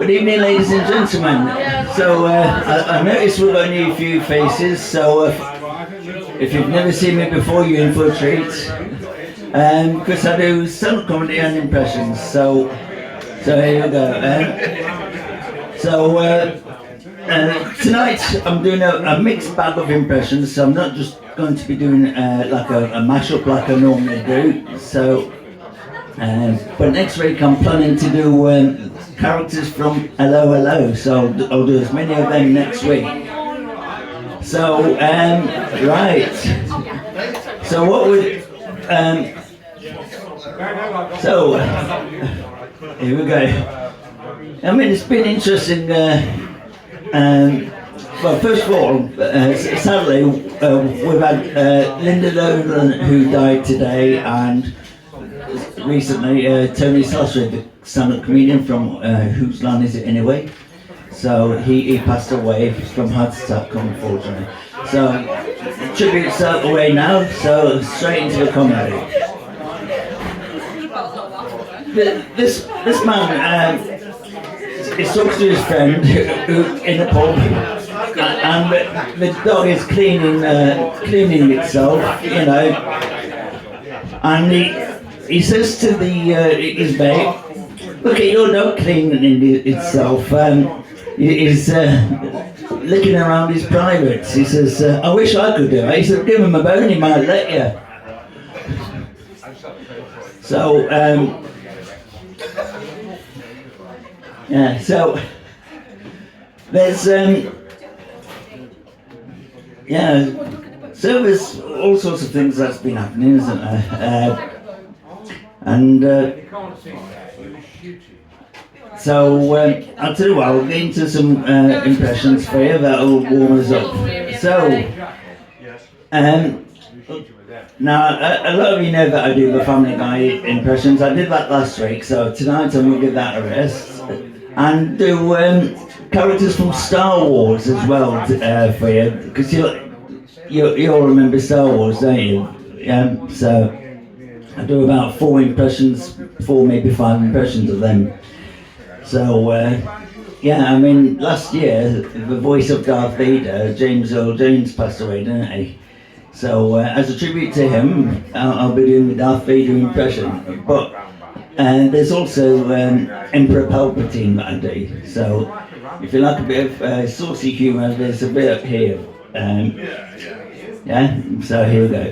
Good evening, ladies and gentlemen. So I noticed we've only a few faces, so if you've never seen me before, you're in for a treat. Because I do stand-up comedy and impressions, so here we go. Tonight I'm doing a mixed bag of impressions, so I'm not just going to be doing like a mashup like I normally do. So, but next week I'm planning to do characters from Allo Allo, so I'll do as many of them next week. So, right. So what we, here we go. I mean, it's been interesting. Well, first of all, sadly, we've had Linda Nolan, who died today, and recently Tony Slasher, the stand-up comedian from Whose Line Is It Anyway? So he passed away from heart attack, unfortunately. So tributes out the way now, so straight into the comedy. This man, he talks to his friend who in a pub, and the dog is cleaning itself, you know, and he says to his mate, "Look at your dog cleaning itself. He's licking around his privates." He says, "I wish I could do it." He said, "Give him a bone, he might let you." So, yeah, so there's so there's all sorts of things that's been happening, isn't there? So I'll tell you what, I'll get into some impressions for you that'll warm us up. So, now a lot of you know that I do the Family Guy impressions. I did that last week, so tonight I'm going to give that a rest. And do characters from Star Wars as well for you, because you all remember Star Wars, don't you? Yeah. So I do about 4 maybe 5 impressions of them. So yeah, I mean, last year the voice of Darth Vader, James Earl Jones, passed away, didn't he? So as a tribute to him, I'll be doing the Darth Vader impression. But there's also Emperor Palpatine that I do. So if you like a bit of saucy humour, there's a bit up here. Yeah, so here we go.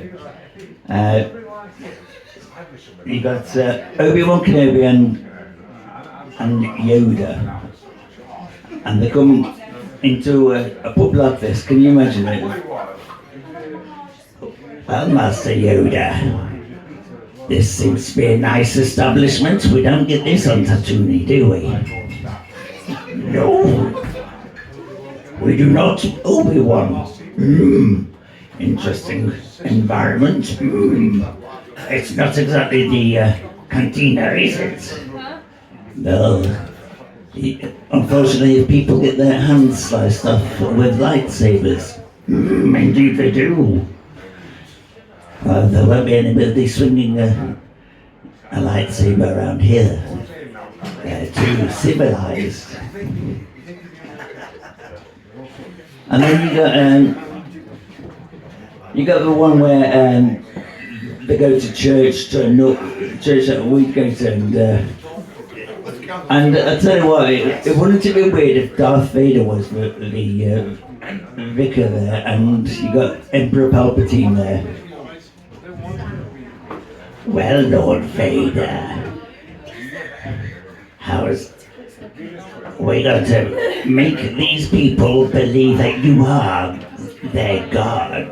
You got Obi-Wan Kenobi and Yoda, and they come into a pub like this. Can you imagine it? "Well, Master Yoda, this seems to be a nice establishment. We don't get this on Tatooine, do we?" "No, we do not, Obi-Wan." Interesting environment. It's not exactly the cantina, is it?" "No. Unfortunately, people get their hands sliced off with lightsabers." "Indeed they do." "There won't be anybody swinging a lightsaber around here. They're too civilized." And then you got the one where they go to church that we go to, and I tell you what, it wouldn't it be weird if Darth Vader was the vicar there, and you got Emperor Palpatine there. "Well, Lord Vader, we're going to make these people believe that you are their god,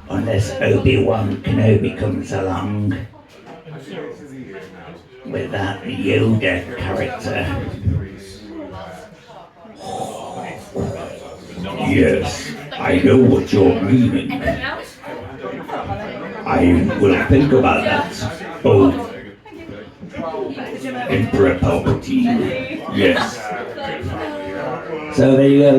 unless Obi-Wan Kenobi comes along with that Yoda character." "Yes, I know what you're meaning. I will think about that. Oh, Emperor Palpatine. Yes." So there you go.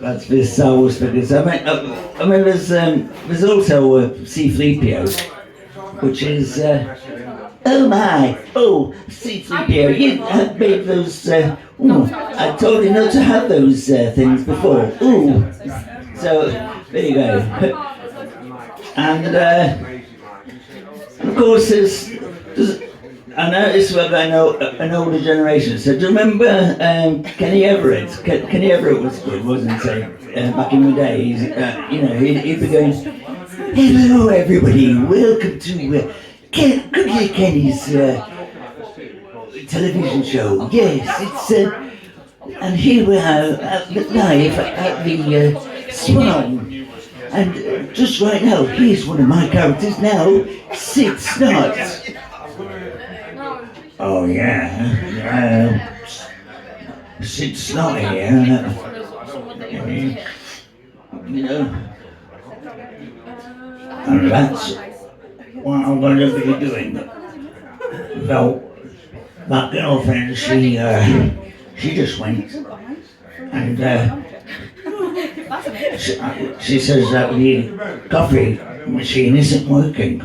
That's the Star Wars figures. I mean, there's also C-3PO. which is, oh my, oh, C3PO, you have made those, I told you not to have those things before. Ooh. So, there you go. And of course, I noticed we're going an older generation. So do you remember Kenny Everett? Kenny Everett was good, wasn't he? Back in the day, he'd be going, "Hello, everybody. Welcome to Cookie Kenny's television show. Yes, it's and here we are live at the Swan. And just right now, here's one of my characters now, Sid Snot." Oh yeah, Sid Snot here. And that's what I'm going to be doing. Well, my girlfriend, she just went, and she says that the coffee machine isn't working.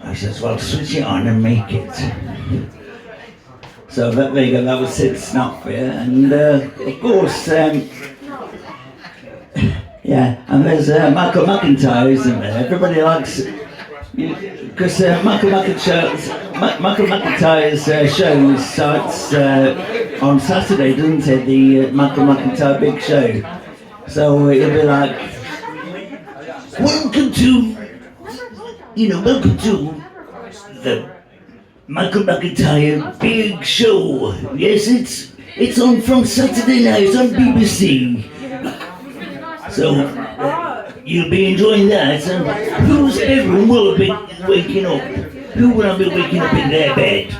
I says, well, switch it on and make it. So there you go, that was Sid Snot for you. And of course, yeah, and there's Michael McIntyre, isn't there? Everybody likes, because Michael McIntyre's show starts on Saturday, doesn't it? The Michael McIntyre Big Show. So it'll be like, welcome to the Michael McIntyre Big Show. Yes, it's on from Saturday night on BBC. So you'll be enjoying that. And everyone will be waking up? Who will be waking up in their bed?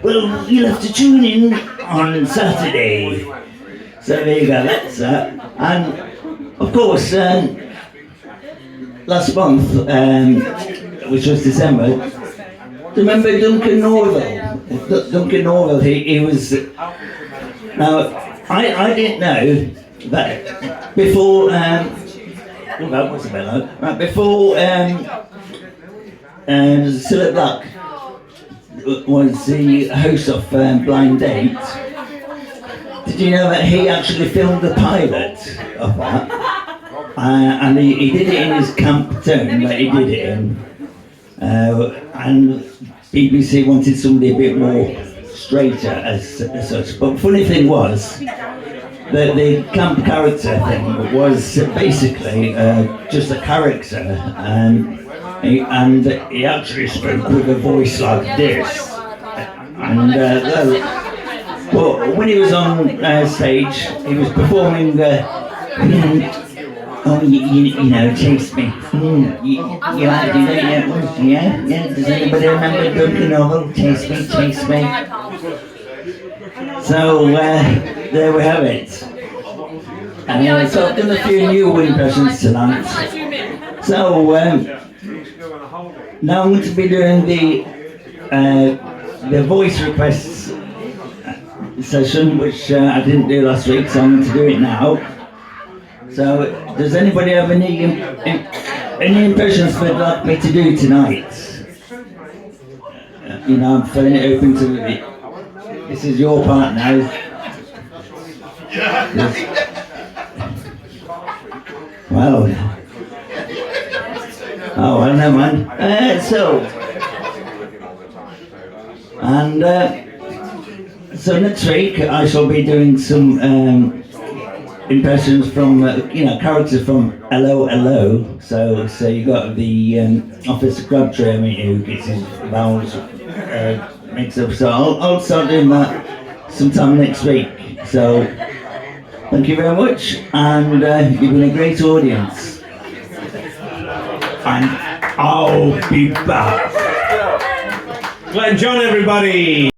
Well, you'll have to tune in on Saturday. So there you go, that's that. And of course, last month, which was December, do you remember Duncan Norvelle? Duncan Norvelle, he was... Now, I didn't know that before... that was a bit loud. Right, before Cilla Black was the host of Blind Date, did you know that he actually filmed the pilot of that? And he did it in his camp town that he did it in. And BBC wanted somebody a bit more straighter as such. But the funny thing was that the camp character thing was basically just a character, and he actually spoke with a voice like this. And but when he was on stage, he was performing. Oh, you know, chase me. You like to do that, yeah? Does anybody remember Duncan Norvelle? Chase me. So, there we have it. So I've done a few new impressions tonight. So, now I'm going to be doing the voice requests session, which I didn't do last week, so I'm going to do it now. So, does anybody have any impressions they'd like me to do tonight? I'm throwing it open to this is your part now. Well, never mind. So next week I shall be doing some impressions from characters from Allo Allo. So you got the Officer Crabtree who gets his vowels mixed up. So I'll start doing that sometime next week. So thank you very much, and you've been a great audience. And I'll be back. Glenn John, everybody.